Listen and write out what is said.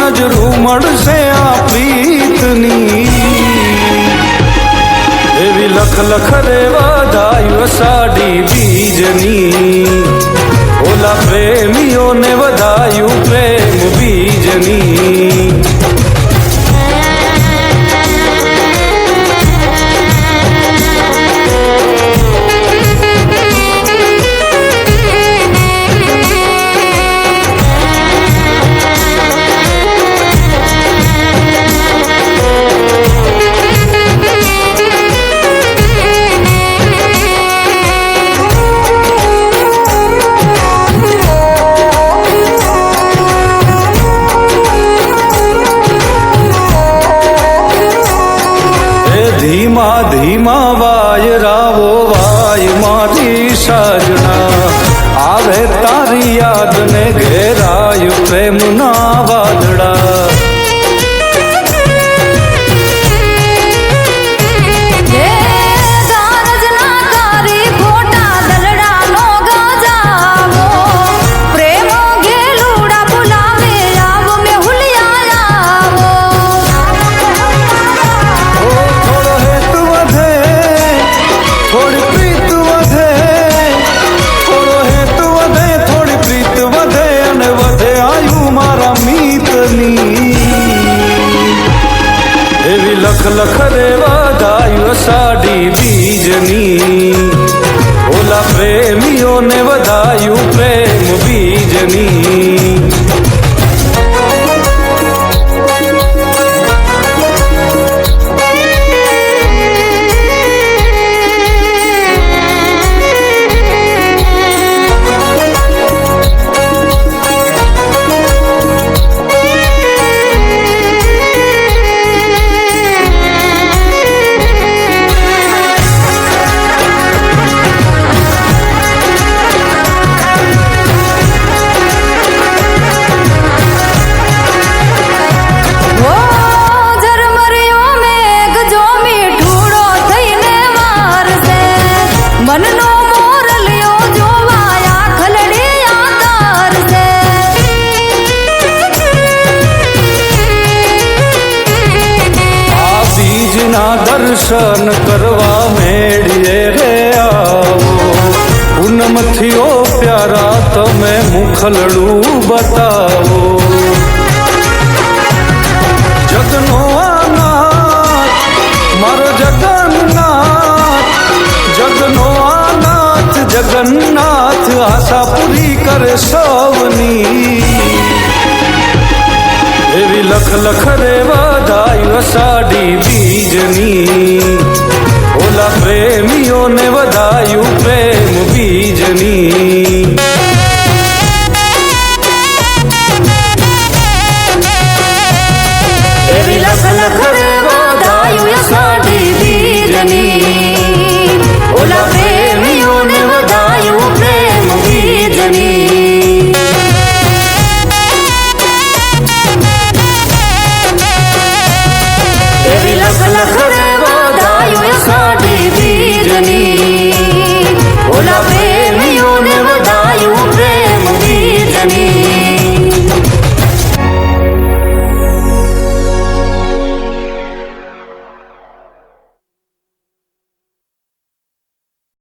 નજરું મળશે આ પ્રીતની, એવી લખ લખ રે વધાયું અષાઢી બીજની, ઓલા પ્રેમીઓને વધાયું પ્રેમ બીજની. ધીમા ધીમા વાય રાવો વાય મારી સાજના, આવે તારી યાદ ને ઘેરાય પ્રેમના વાદળા. એવી લખ લખ રે વધાયું અષાઢી બીજની, ઓલા પ્રેમીઓને વધાયું પ્રેમ બીજની. મનનો મોરલિયો જોવાયા ખલડી આધાર છે, આ બીજના દર્શન કરવા મેળીએ રે આવો, પૂનમથી ઓ પ્યારા તમે મુખલડું બતાવો. જગનો આનાથ મારો જગન્નાથ, જગનો આનાથ જગન્નાથ, આશા પૂરી કરે સૌની, એવી લખ લખ રે વધાયું અષાઢી બીજની, ઓલા પ્રેમીઓને વધાયું પ્રેમ બીજની.